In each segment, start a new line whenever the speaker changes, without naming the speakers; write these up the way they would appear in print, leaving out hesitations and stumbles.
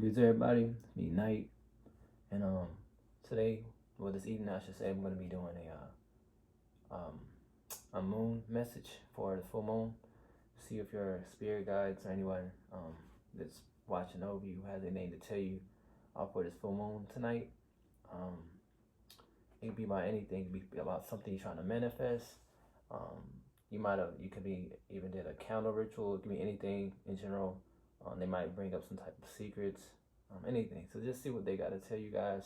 Greetings everybody, it's me Night, and today, well this evening I should say, I'm going to be doing a moon message for the full moon. See if your spirit guides or anyone that's watching over you has a name to tell you for this full moon tonight. Um, it could be about anything, it could be about something you're trying to manifest. Um, you could be even did a candle ritual, it could be anything in general. They might bring up some type of secrets, anything. So just see what they got to tell you guys.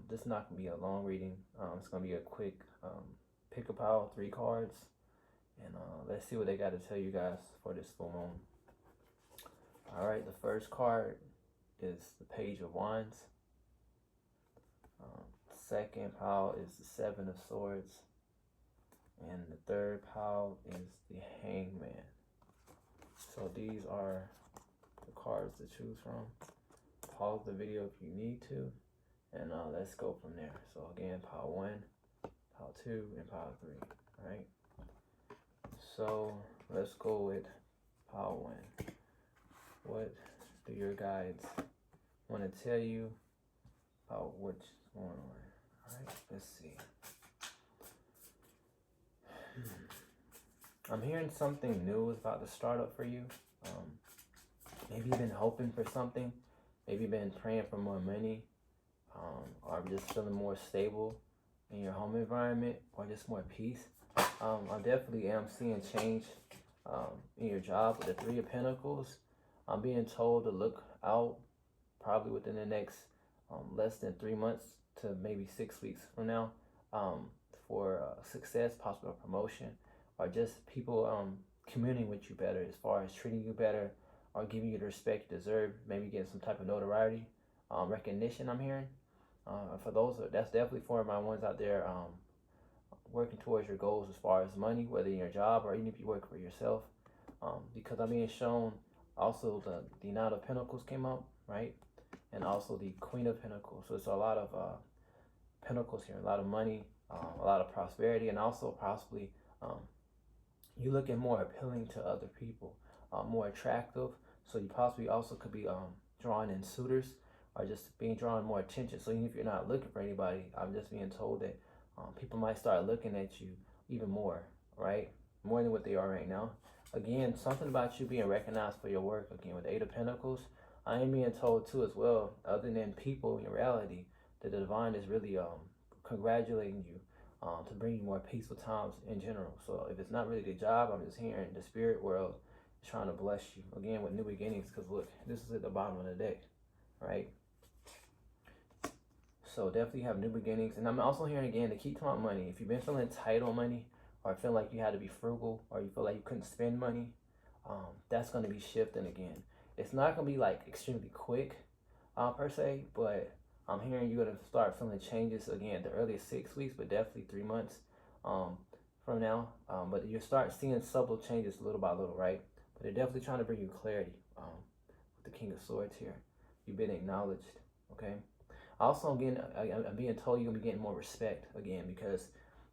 This is not going to be a long reading. It's going to be a quick pick a pile, 3 cards. And let's see what they got to tell you guys for this full moon. All right, the first card is the Page of Wands. Second pile is the Seven of Swords. And the third pile is the Hangman. So these are the cards to choose from. Pause the video if you need to, and let's go from there. So again, pile 1, pile 2, and pile 3. All right. So let's go with pile 1. What do your guides want to tell you about what's going on? All right. Let's see. I'm hearing something new is about to start up for you. Maybe you've been hoping for something. Maybe you've been praying for more money, or just feeling more stable in your home environment, or just more peace. I definitely am seeing change in your job with the 3 of Pentacles. I'm being told to look out probably within the next less than 3 months to maybe 6 weeks from now for success, possible promotion, or just people communing with you better as far as treating you better, or giving you the respect you deserve, maybe getting some type of notoriety, recognition. I'm hearing. For those, that's definitely for my ones out there working towards your goals as far as money, whether in your job or even if you work for yourself. Because I'm being shown also the Knight of Pentacles came up, right? And also the Queen of Pentacles. So it's a lot of pentacles here, a lot of money, a lot of prosperity, and also possibly you looking more appealing to other people, more attractive. So you possibly also could be drawing in suitors, or just being drawn more attention. So even if you're not looking for anybody, I'm just being told that people might start looking at you even more, right? More than what they are right now. Again, something about you being recognized for your work. Again, with the 8 of Pentacles, I am being told too as well, other than people in reality, that the divine is really congratulating you to bring you more peaceful times in general. So if it's not really the job, I'm just hearing the spirit world is trying to bless you again with new beginnings. Because look, this is at the bottom of the deck, right? So definitely have new beginnings. And I'm also hearing again to keep talking about money. If you've been feeling tight on money, or feel like you had to be frugal, or you feel like you couldn't spend money, that's going to be shifting again. It's not going to be like extremely quick per se, but I'm hearing you're going to start feeling changes again the earliest 6 weeks, but definitely 3 months from now. But you start seeing subtle changes little by little, right? But they're definitely trying to bring you clarity with the King of Swords here. You've been acknowledged, okay? Also, again, I'm being told you're going to be getting more respect again, because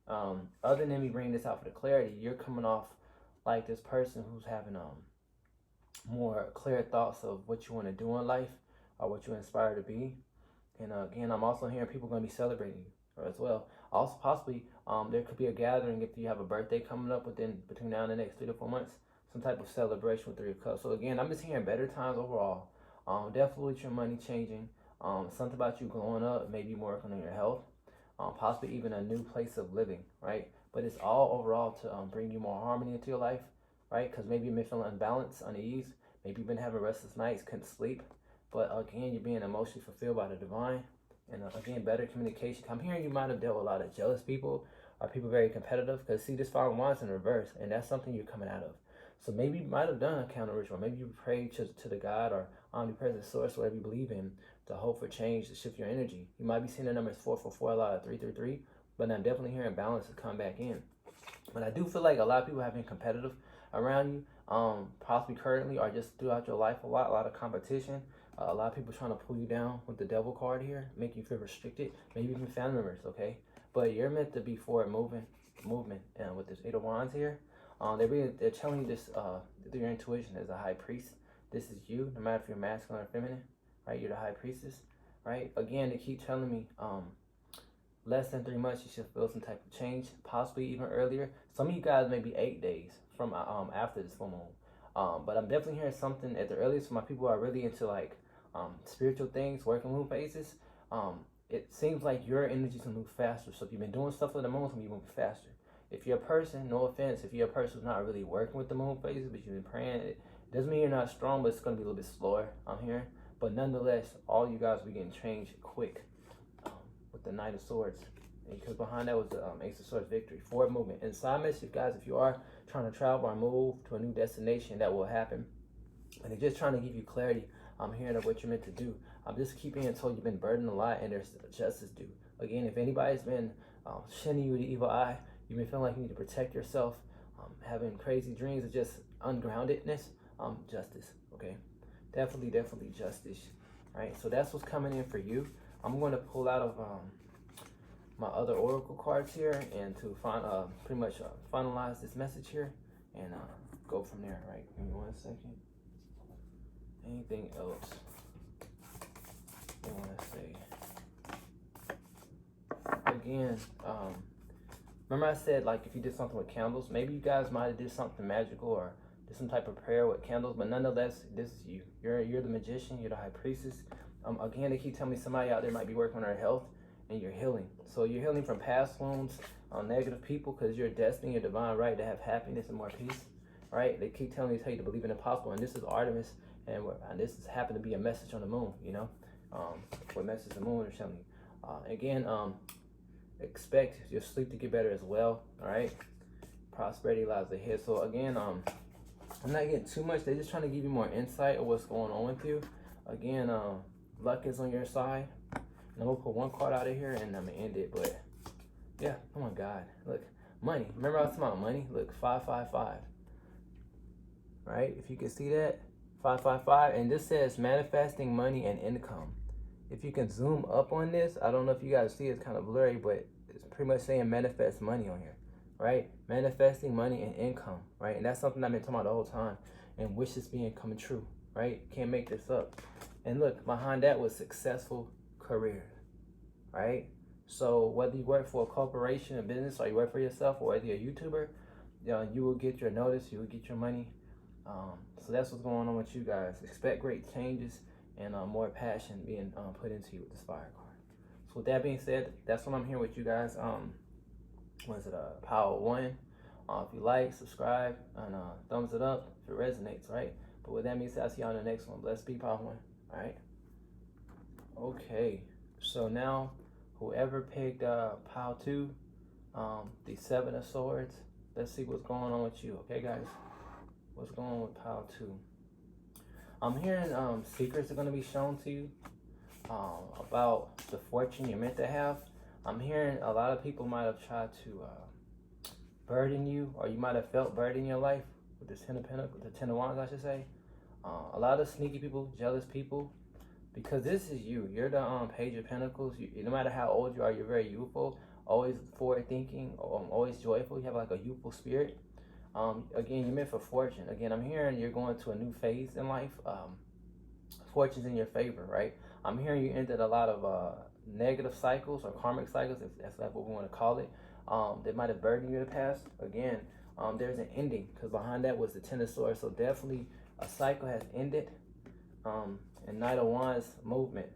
other than me bringing this out for the clarity, you're coming off like this person who's having more clear thoughts of what you want to do in life, or what you inspire to be. And again, I'm also hearing people going to be celebrating you as well. Also, possibly, there could be a gathering if you have a birthday coming up between now and the next 3 to 4 months. Some type of celebration with 3 of Cups. So again, I'm just hearing better times overall. Definitely with your money changing. Something about you growing up, maybe working on your health. Possibly even a new place of living, right? But it's all overall to bring you more harmony into your life, right? Because maybe you've been feeling unbalanced, unease. Maybe you've been having restless nights, couldn't sleep. But again, you're being emotionally fulfilled by the divine. And again, better communication. I'm hearing you might have dealt with a lot of jealous people, or people very competitive. Because see, this 5 of Wands in reverse, and that's something you're coming out of. So maybe you might have done a counter ritual. Maybe you prayed to the God or omnipresent source, whatever you believe in, to hope for change, to shift your energy. You might be seeing the numbers 444, a lot of 333, but I'm definitely hearing balance to come back in. But I do feel like a lot of people have been competitive around you, possibly currently or just throughout your life a lot of competition. A lot of people trying to pull you down with the devil card here, make you feel restricted, maybe even family members, okay? But you're meant to be forward movement, and with this 8 of Wands here, they're telling you this through your intuition as a high priest. This is you, no matter if you're masculine or feminine, right? You're the high priestess, right? Again, they keep telling me, less than 3 months, you should feel some type of change, possibly even earlier. Some of you guys maybe 8 days from after this full moon. But I'm definitely hearing something at the earliest for my people who are really into like spiritual things, working moon phases. It seems like your energy's gonna move faster. So if you've been doing stuff with the moon, it's gonna be moving faster. If you're a person, no offense, if you're a person who's not really working with the moon phases, but you've been praying, it doesn't mean you're not strong, but it's gonna be a little bit slower. I'm hearing. But nonetheless, all you guys will be getting changed quick with the Knight of Swords. Because behind that was the Ace of Swords victory. Forward movement. And side message, guys, if you are trying to travel or move to a new destination, that will happen. And they're just trying to give you clarity. I'm hearing of what you're meant to do. I'm just keeping told you've been burdened a lot and there's justice due. Again, if anybody's been shining you the evil eye, you've been feeling like you need to protect yourself, having crazy dreams of just ungroundedness, justice, okay? Definitely justice, right? So that's what's coming in for you. I'm going to pull out of my other oracle cards here and to find pretty much finalize this message here and go from there, right? Give me 1 second. Anything else you want to say? Again, remember I said like if you did something with candles, maybe you guys might have did something magical or did some type of prayer with candles, but nonetheless, this is you. You're the magician. You're the high priestess. Again, they keep telling me somebody out there might be working on their health, and you're healing. So you're healing from past wounds, negative people, because your destiny, your divine right to have happiness and more peace, right? They keep telling you to believe in the impossible, and this is Artemis, and this has happened to be a message on the moon, you know? What message the moon is telling you. Again, expect your sleep to get better as well, all right? Prosperity lies ahead. So again, I'm not getting too much. They're just trying to give you more insight of what's going on with you. Again, luck is on your side. And I'm gonna put one card out of here and I'm gonna end it. But yeah, oh my God, look, money. Remember I was talking about money? Look, 555. Right? If you can see that, 555, and this says manifesting money and income. If you can zoom up on this, I don't know if you guys see it's kind of blurry, but it's pretty much saying manifest money on here, right? Manifesting money and income, right? And that's something I've been talking about the whole time, and wishes coming true, right? Can't make this up. And look, behind that was successful careers, right? So whether you work for a corporation, a business, or you work for yourself, or whether you're a YouTuber, you will get your notice, you will get your money. So that's what's going on with you guys. Expect great changes and more passion being put into you with this fire card. So with that being said, that's what I'm here with you guys. Was it Power 1? If you like, subscribe, and thumbs it up if it resonates, right? But with that being said, I'll see you on the next one. Bless be Power 1, all right? Okay, so now whoever picked Power 2, the 7 of Swords, let's see what's going on with you, okay, guys? What's going on with Power 2? I'm hearing secrets are going to be shown to you about the fortune you're meant to have. I'm hearing a lot of people might have tried to burden you, or you might have felt burden in your life with this Ten of Pentacles, the Ten of Wands, I should say. A lot of sneaky people, jealous people, because this is you. You're the Page of Pentacles. No matter how old you are, you're very youthful, always forward thinking, always joyful. You have like a youthful spirit. Again, you're meant for fortune. Again, I'm hearing you're going to a new phase in life. Fortune's in your favor, right? I'm hearing you ended a lot of negative cycles or karmic cycles, if that's what we want to call it. That might have burdened you in the past. Again, there's an ending, because behind that was the Ten of Swords. So definitely a cycle has ended. And Knight of Wands movement.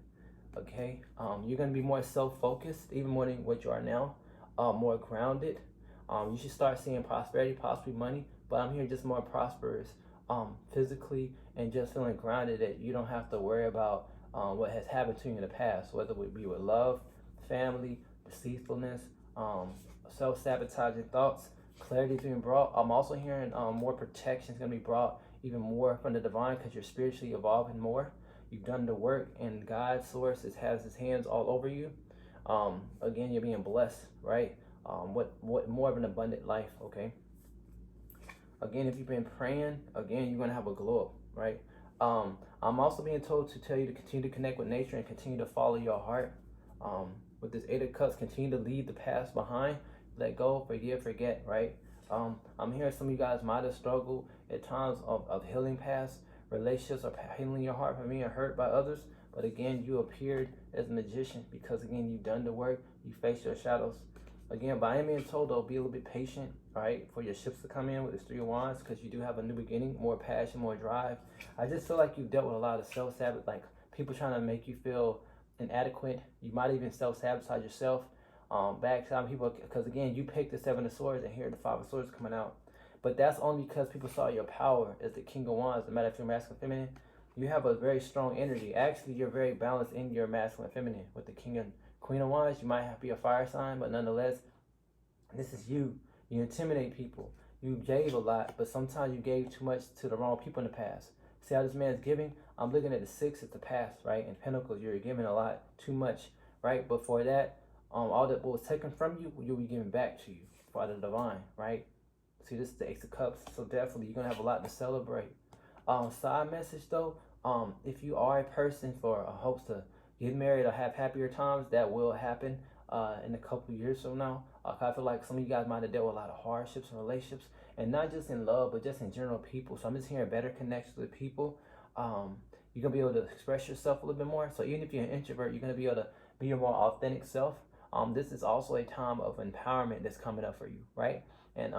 Okay, you're gonna be more self-focused, even more than what you are now. More grounded. You should start seeing prosperity, possibly money, but I'm here just more prosperous physically, and just feeling grounded that you don't have to worry about what has happened to you in the past, whether it be with love, family, deceitfulness, self-sabotaging thoughts. Clarity is being brought. I'm also hearing more protection is going to be brought, even more from the divine, because you're spiritually evolving more. You've done the work, and God's source has his hands all over you. Again, you're being blessed, right? What more of an abundant life, okay? Again, if you've been praying, again, you're going to have a glow up, right? I'm also being told to tell you to continue to connect with nature and continue to follow your heart. With this 8 of Cups, continue to leave the past behind. Let go, forgive, forget, right? I'm hearing some of you guys might have struggled at times of healing past relationships are healing your heart from being hurt by others. But again, you appeared as a magician because again, you've done the work. You faced your shadows. Again, but I am being told though, be a little bit patient, right, for your ships to come in with this Three of Wands, because you do have a new beginning, more passion, more drive. I just feel like you've dealt with a lot of self-sabotage, like people trying to make you feel inadequate. You might even self-sabotage yourself, backside people, because again, you picked the Seven of Swords and here the Five of Swords coming out. But that's only because people saw your power as the King of Wands, no matter if you're masculine, feminine. You have a very strong energy. Actually, you're very balanced in your masculine, feminine. With the King and Queen of Wands, you might have to be a fire sign, but nonetheless, this is you. You intimidate people. You gave a lot, but sometimes you gave too much to the wrong people in the past. See how this man's giving? I'm looking at the Six at the past, right? In Pentacles, you're giving a lot, too much, right? But for that, all that was taken from you, you'll be giving back to you by the divine, right? See, this is the Ace of Cups, so definitely you're gonna have a lot to celebrate. Side message though, if you are a person for hopes to get married or have happier times, that will happen in a couple of years from now. I feel like some of you guys might have dealt with a lot of hardships in relationships, and not just in love, but just in general people. So I'm just hearing better connections with people. You're gonna be able to express yourself a little bit more. So even if you're an introvert, you're gonna be able to be your more authentic self. This is also a time of empowerment that's coming up for you, right? And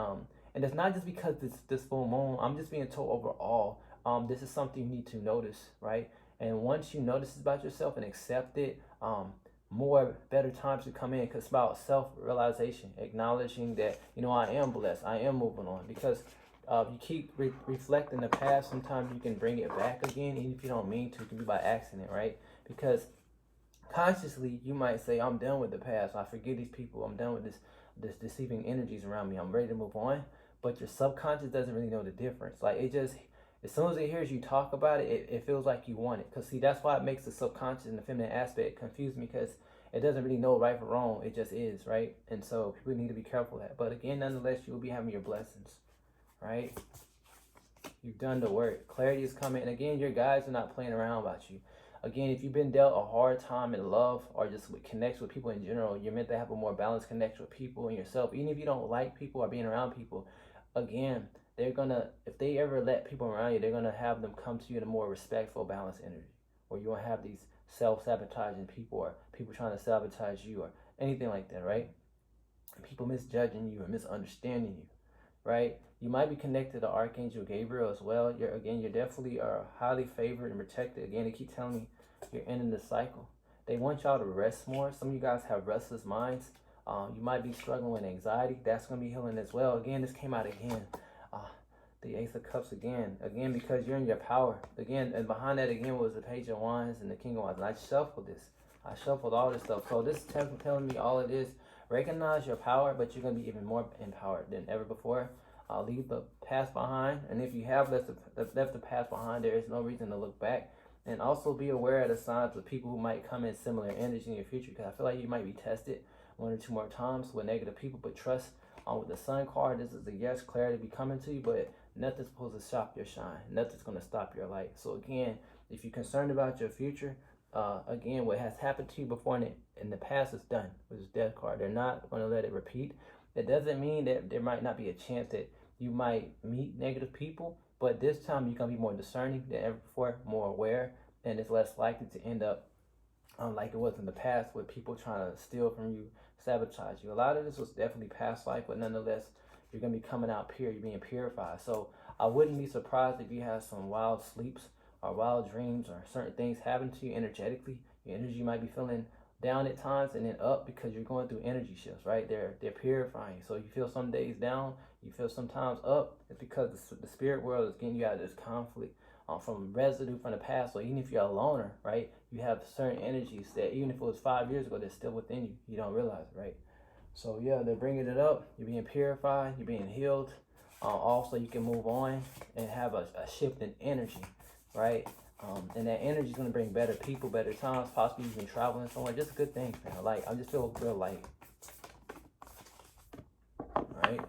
it's not just because this full moon. I'm just being told overall. This is something you need to notice, right? And once you notice about yourself and accept it, more better times to come in, because it's about self-realization, acknowledging that, you know, I am blessed, I am moving on. Because you keep reflecting the past, sometimes you can bring it back again, even if you don't mean to. It can be by accident, right? Because consciously you might say, I'm done with the past, I forget these people, I'm done with this deceiving energies around me, I'm ready to move on. But your subconscious doesn't really know the difference. Like, it just, as soon as it hears you talk about it, it feels like you want it. Because see, that's why it makes the subconscious and the feminine aspect confuse me, because it doesn't really know right from wrong. It just is, right? And so people need to be careful of that. But again, nonetheless, you will be having your blessings, right? You've done the work. Clarity is coming. And again, your guides are not playing around about you. Again, if you've been dealt a hard time in love or just with connects with people in general, you're meant to have a more balanced connection with people and yourself. Even if you don't like people or being around people, again, they're gonna, if they ever let people around you, they're gonna have them come to you in a more respectful, balanced energy, where you won't have these self-sabotaging people or people trying to sabotage you or anything like that, right? People misjudging you or misunderstanding you, right? You might be connected to Archangel Gabriel as well. You're definitely highly favored and protected. Again, they keep telling me you're ending the cycle. They want y'all to rest more. Some of you guys have restless minds. You might be struggling with anxiety. That's going to be healing as well. Again, this came out again. The Ace of Cups again, because you're in your power. Again, and behind that again was the Page of Wands and the King of Wands. And I shuffled this. I shuffled all this stuff. So this is telling me all it is. Recognize your power, but you're going to be even more empowered than ever before. Leave the past behind. And if you have left the past behind, there is no reason to look back. And also be aware of the signs of people who might come in similar energy in your future, because I feel like you might be tested one or two more times with negative people. But trust, with the Sun card, this is a yes, clarity be coming to you, but nothing's supposed to stop your shine. Nothing's going to stop your light. So again, if you're concerned about your future, again, what has happened to you before in the past is done with this Death card. They're not going to let it repeat. That doesn't mean that there might not be a chance that you might meet negative people, but this time you're going to be more discerning than ever before, more aware, and it's less likely to end up like it was in the past with people trying to steal from you, sabotage you. A lot of this was definitely past life, but nonetheless, you're going to be coming out pure. You're being purified. So I wouldn't be surprised if you have some wild sleeps or wild dreams or certain things happen to you energetically. Your energy might be feeling down at times and then up because you're going through energy shifts, right? They're purifying. So you feel some days down, you feel sometimes up. It's because the spirit world is getting you out of this conflict from residue from the past. So even if you're a loner, right, you have certain energies that even if it was 5 years ago, they're still within you. You don't realize it, right? So yeah, they're bringing it up. You're being purified. You're being healed. Also, you can move on and have a shift in energy, right? And that energy is going to bring better people, better times, possibly even traveling somewhere. Just good things, man. Like, I just feel real light. Right?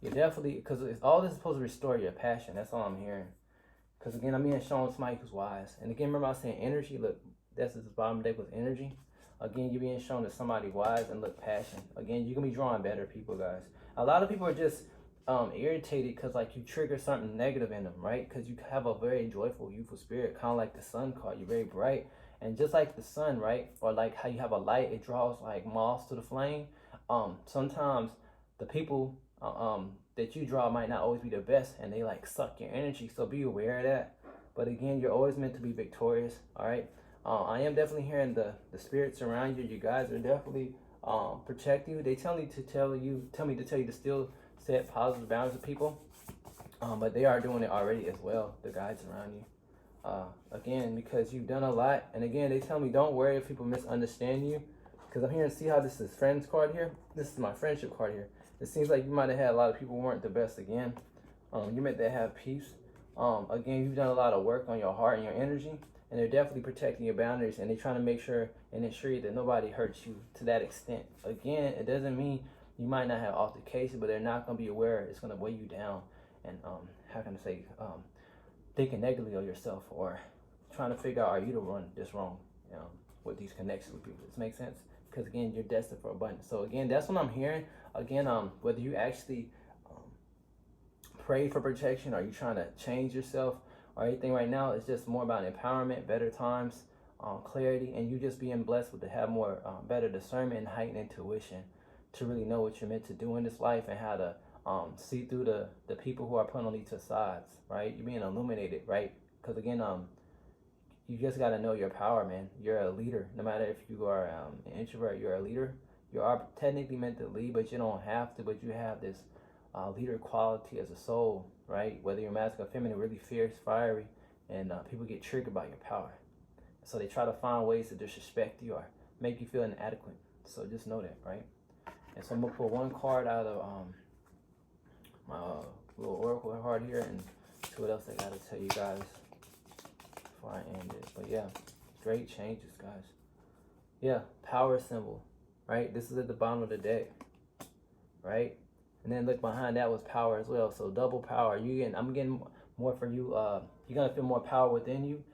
You're definitely, because all this is supposed to restore your passion. That's all I'm hearing. Because again, I'm being shown somebody who's wise. And again, remember I was saying energy. Look, that's the bottom deck with energy. Again, you're being shown that somebody wise and look passion. Again, you're going to be drawing better people, guys. A lot of people are just irritated because like you trigger something negative in them, right? Because you have a very joyful, youthful spirit, kind of like the sun card. You're very bright, and just like the sun, right? Or like how you have a light, it draws like moths to the flame. Sometimes the people that you draw might not always be the best, and they like suck your energy. So be aware of that. But again, you're always meant to be victorious. All right. I am definitely hearing the spirits around you. You guys are definitely protect you. They tell me to tell me to tell you to still set positive boundaries with people. But they are doing it already as well, the guides around you. Again, because you've done a lot. And again, they tell me don't worry if people misunderstand you. Because I'm here to see how this is friends card here. This is my friendship card here. It seems like you might have had a lot of people who weren't the best again. You meant to have peace. Again, you've done a lot of work on your heart and your energy. And they're definitely protecting your boundaries. And they're trying to make sure and ensure you that nobody hurts you to that extent. Again, it doesn't mean you might not have altercation, but they're not going to be aware. It's going to weigh you down. And how can I say, thinking negatively of yourself or trying to figure out, are you the one that's wrong with these connections with people? Does this make sense? Because again, you're destined for abundance. So again, that's what I'm hearing. Again, whether you actually pray for protection or you trying to change yourself or anything right now, it's just more about empowerment, better times, clarity, and you just being blessed with to have more better discernment and heightened intuition to really know what you're meant to do in this life and how to see through the people who are put on each sides, right? You're being illuminated, right? Because again, you just got to know your power, man. You're a leader. No matter if you are an introvert, you're a leader. You are technically meant to lead, but you don't have to. But you have this leader quality as a soul, right? Whether you're masculine or feminine, really fierce, fiery, and people get triggered by your power. So they try to find ways to disrespect you or make you feel inadequate. So just know that, right? And so I'm gonna pull one card out of my little oracle card here, and see what else I gotta tell you guys before I end it. But yeah, great changes, guys. Yeah, power symbol, right? This is at the bottom of the deck, right? And then look behind that was power as well. So double power. I'm getting more for you. You're gonna feel more power within you,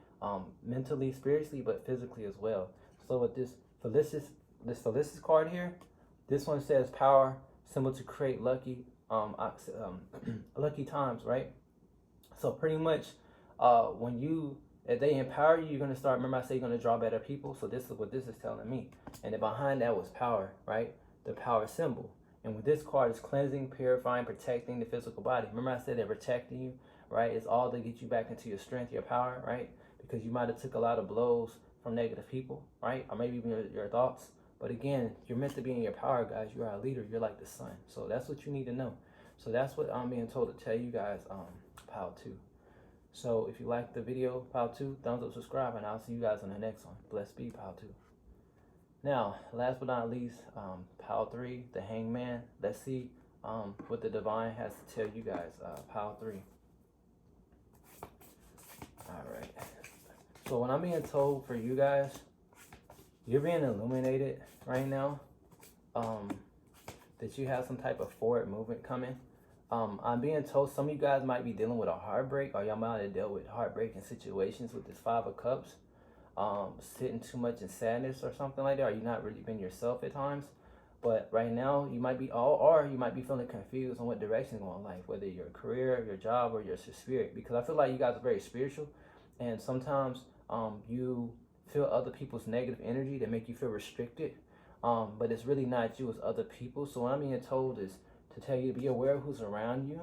mentally, spiritually, but physically as well. So with this Felicis card here, this one says power symbol to create lucky lucky times, right? So pretty much if they empower you, you're going to start, remember I said you're going to draw better people. So this is what this is telling me. And then behind that was power, right? The power symbol. And with this card is cleansing, purifying, protecting the physical body. Remember I said they're protecting you, right? It's all to get you back into your strength, your power, right? Because you might have took a lot of blows from negative people, right? Or maybe even your thoughts. But again, you're meant to be in your power, guys. You are a leader. You're like the sun. So that's what you need to know. So that's what I'm being told to tell you guys, Pile 2. So if you like the video, Pile 2, thumbs up, subscribe, and I'll see you guys on the next one. Blessed be, Pile 2. Now, last but not least, Pile 3, the Hangman. Let's see what the divine has to tell you guys, Pile 3. All right. So when I'm being told for you guys, you're being illuminated right now, that you have some type of forward movement coming. I'm being told some of you guys might be dealing with a heartbreak, or y'all might have dealt with heartbreaking situations with this 5 of Cups, sitting too much in sadness or something like that, or you not really been yourself at times. But right now, you might be or you might be feeling confused on what direction to go in life, whether your career, your job, or your spirit. Because I feel like you guys are very spiritual, and sometimes you feel other people's negative energy that make you feel restricted. But it's really not you, it's other people. So what I'm being told is to tell you to be aware of who's around you.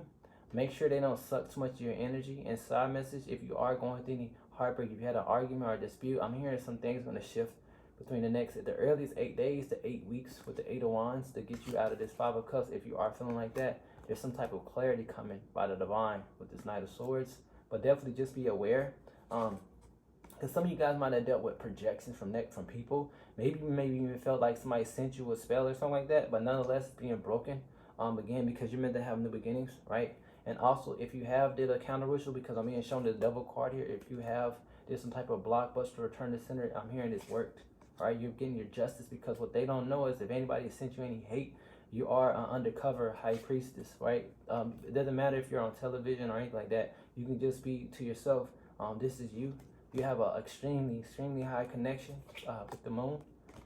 Make sure they don't suck too much of your energy. And side message, if you are going through any heartbreak, if you had an argument or a dispute, I'm hearing some things going to shift between the earliest 8 days to 8 weeks with the 8 of Wands to get you out of this 5 of Cups. If you are feeling like that, there's some type of clarity coming by the divine with this Knight of Swords. But definitely just be aware. Because some of you guys might have dealt with projections from people. Maybe even felt like somebody sent you a spell or something like that. But nonetheless, it's being broken. Again, because you're meant to have new beginnings, right? And also, if you have did a counter ritual, because I'm being shown the Devil card here. If you have did some type of blockbuster return to center, I'm hearing this worked, right? You're getting your justice, because what they don't know is if anybody sent you any hate, you are an undercover high priestess, right? It doesn't matter if you're on television or anything like that. You can just be to yourself. This is you. You have an extremely high connection with the moon,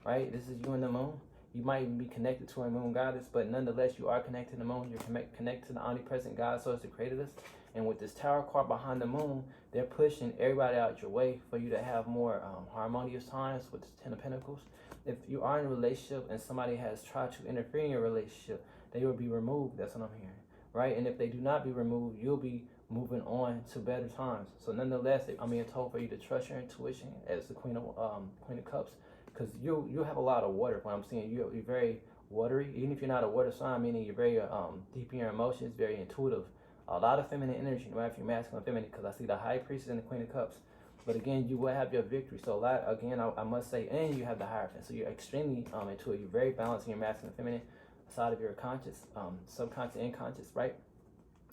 right? This is you and the moon. You might even be connected to a moon goddess, but nonetheless, you are connected to the moon. You're connected to the omnipresent God, source that created us. And with this tower card behind the moon, they're pushing everybody out your way for you to have more harmonious times with the Ten of Pentacles. If you are in a relationship and somebody has tried to interfere in your relationship, they will be removed. That's what I'm hearing, right? And if they do not be removed, you'll be moving on to better times. So nonetheless, I'm being told for you to trust your intuition as the Queen of Cups, because you have a lot of water. What I'm seeing, you're very watery. Even if you're not a water sign, meaning you're very deep in your emotions, very intuitive. A lot of feminine energy, no matter if you're masculine or feminine, because I see the High Priestess and the Queen of Cups. But again, you will have your victory. So a lot, again, I must say, and you have the Hierophant. So you're extremely intuitive. You're very balanced in your masculine and feminine side of your conscious, subconscious and conscious, right?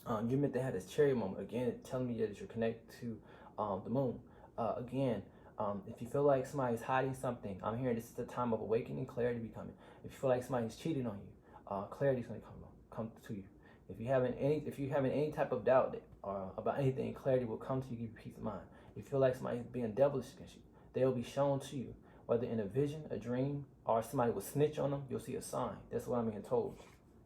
You're meant to have this cherry moment. Again, telling me that you're connected to the moon. Again, if you feel like somebody's hiding something, I'm hearing this is the time of awakening, clarity becoming. If you feel like somebody's cheating on you, clarity is going to come to you. If you're having any type of doubt about anything, clarity will come to you, give you peace of mind. If you feel like somebody's being devilish against you, they will be shown to you, whether in a vision, a dream, or somebody will snitch on them. You'll see a sign. That's what I'm being told,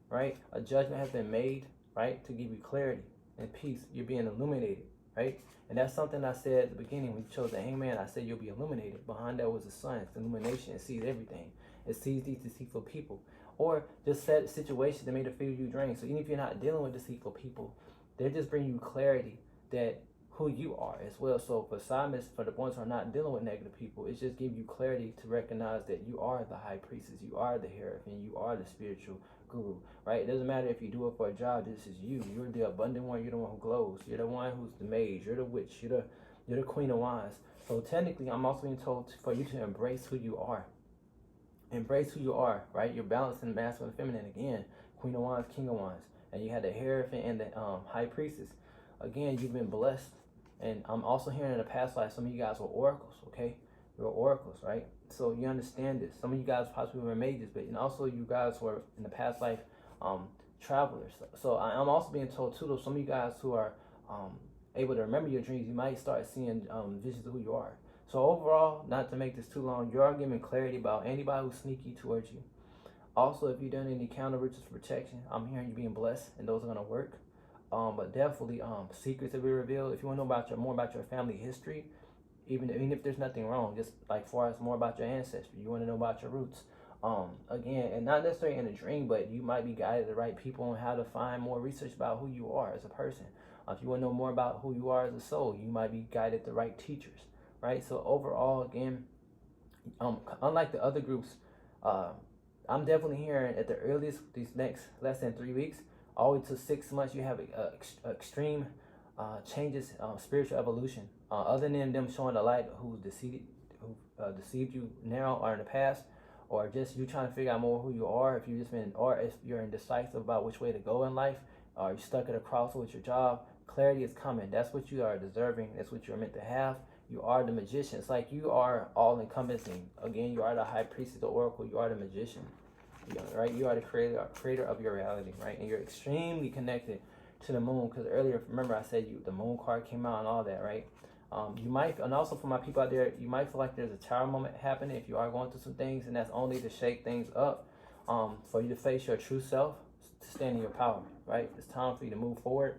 right? A judgment has been made, right, to give you clarity and peace. You're being illuminated, right? And that's something I said at the beginning when you chose the Hangman. I said you'll be illuminated. Behind that was the sun. It's the illumination. It sees everything. It sees these deceitful people. Or just set situations that made it feel you drained. So even if you're not dealing with deceitful people, they're just bringing you clarity that who you are as well. So for Simons, for the ones who are not dealing with negative people, it's just giving you clarity to recognize that you are the High Priestess, you are the Hierophant, you are the spiritual guru, right? It doesn't matter if you do it for a job. This is you. You're the abundant one. You're the one who glows. You're the one who's the mage. You're the witch. You're the Queen of Wands. So technically, I'm also being told for you to embrace who you are. Embrace who you are, right? You're balanced in masculine and feminine again. Queen of Wands, King of Wands. And you had the Hierophant and the High Priestess. Again, you've been blessed. And I'm also hearing in the past life, some of you guys were oracles, okay? You're oracles, right? So you understand this. Some of you guys possibly were mages, but and also you guys were in the past life travelers. So I'm also being told too, though, some of you guys who are able to remember your dreams, you might start seeing visions of who you are. So overall, not to make this too long, you are giving clarity about anybody who's sneaky towards you. Also, if you've done any counter rituals for protection, I'm hearing you being blessed, and those are going to work. But definitely secrets that we reveal. If you want to know more about your family history, even if there's nothing wrong, just like far as more about your ancestry, you want to know about your roots. Again, and not necessarily in a dream, but you might be guided the right people on how to find more research about who you are as a person. If you want to know more about who you are as a soul, you might be guided the right teachers, right? So overall, again, unlike the other groups, I'm definitely hearing at the earliest, these next less than 3 weeks, all the way to 6 months, you have extreme changes, spiritual evolution. Other than them showing the light who deceived you now or in the past, or just you trying to figure out more who you are, or if you're indecisive about which way to go in life, or you're stuck at a crossroads with your job, clarity is coming. That's what you are deserving. That's what you're meant to have. You are the magician. It's like you are all encompassing. Again, you are the High Priestess, the Oracle. You are the magician, right? You are the creator of your reality, right? And you're extremely connected to the moon, because earlier, remember I said the moon card came out and all that, right? You might, and also for my people out there, you might feel like there's a tower moment happening if you are going through some things, and that's only to shake things up, for you to face your true self, to stand in your power, right? It's time for you to move forward,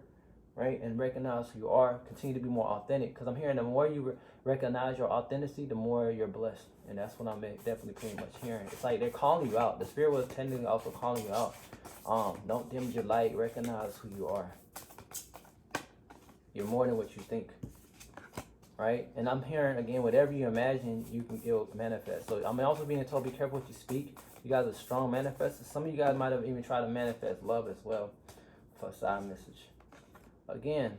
right? And recognize who you are, continue to be more authentic, because I'm hearing the more you recognize your authenticity, the more you're blessed. And that's what I'm definitely pretty much hearing. It's like they're calling you out. The spirit was technically also calling you out. Don't dim your light. Recognize who you are. You're more than what you think, right? And I'm hearing, again, whatever you imagine, it'll manifest. So I'm also being told, be careful what you speak. You guys are strong manifestors. Some of you guys might have even tried to manifest love as well for a side message. Again,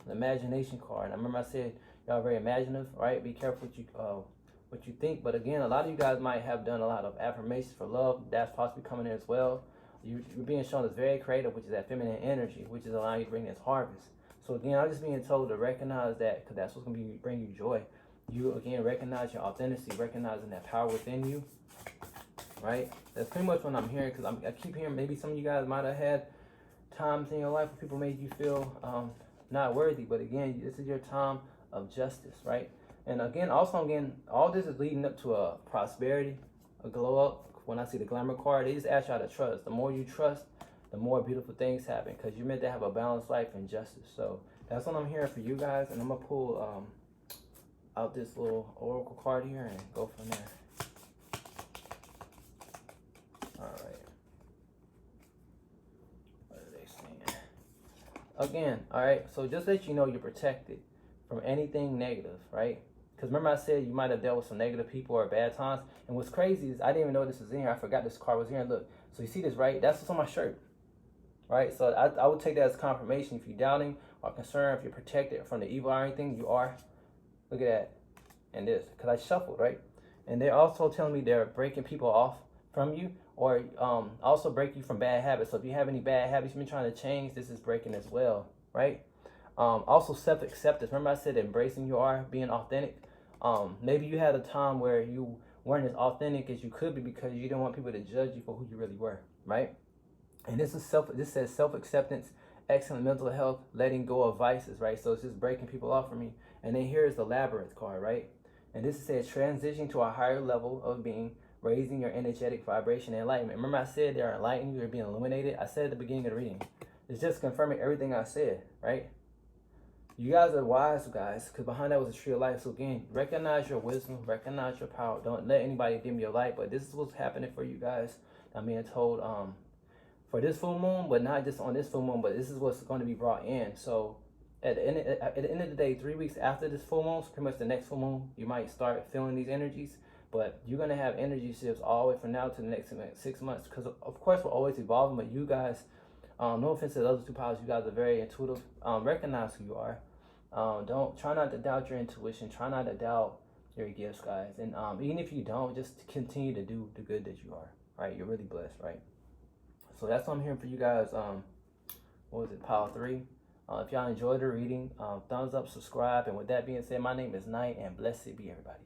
the imagination card. I remember I said y'all are very imaginative, right? Be careful what you think. But again, a lot of you guys might have done a lot of affirmations for love. That's possibly coming in as well. You're being shown as very creative, which is that feminine energy, which is allowing you to bring this harvest. So again, I'm just being told to recognize that, because that's what's going to bring you joy. You, again, recognize your authenticity, recognizing that power within you, right? That's pretty much what I'm hearing, because I keep hearing maybe some of you guys might have had times in your life where people made you feel not worthy. But again, this is your time of justice, right? And again, all this is leading up to a prosperity, a glow up, when I see the glamour card, they just ask y'all to trust. The more you trust, the more beautiful things happen, because you're meant to have a balanced life and justice. So that's what I'm hearing for you guys, and I'm gonna pull out this little oracle card here and go from there. All right. What are they saying? Again, all right. So just let you know you're protected from anything negative, right? Because remember I said you might have dealt with some negative people or bad times. And what's crazy is I didn't even know this was in here. I forgot this card was here. Look, so you see this, right? That's what's on my shirt, right? So I would take that as confirmation. If you're doubting or concerned, if you're protected from the evil or anything, you are. Look at that. And this, because I shuffled, right? And they're also telling me they're breaking people off from you, or also break you from bad habits. So if you have any bad habits you've been trying to change, this is breaking as well, right? Also self-acceptance. Remember I said embracing you are, being authentic. Maybe you had a time where you weren't as authentic as you could be because you didn't want people to judge you for who you really were, right? And this says self-acceptance, excellent mental health, letting go of vices, right? So it's just breaking people off from you. And then here's the labyrinth card, right? And this says transitioning to a higher level of being, raising your energetic vibration and enlightenment. Remember I said they're enlightening you, they're being illuminated. I said at the beginning of the reading. It's just confirming everything I said, right? You guys are wise, guys, because behind that was a tree of life. So again, recognize your wisdom, recognize your power. Don't let anybody dim your light. But this is what's happening for you guys. I'm being told for this full moon, but not just on this full moon, but this is what's going to be brought in. So at the end of the day, 3 weeks after this full moon, so pretty much the next full moon, you might start feeling these energies. But you're going to have energy shifts all the way from now to the next 6 months. Because, of course, we're always evolving. But you guys, no offense to the other two powers, you guys are very intuitive. Recognize who you are. Try not to doubt your intuition. Try not to doubt your gifts, guys. And even if you don't, just continue to do the good that you are. Right? You're really blessed, right? So that's what I'm hearing for you guys. What was it? Power 3. If y'all enjoyed the reading, thumbs up, subscribe. And with that being said, my name is Knight, and blessed be everybody.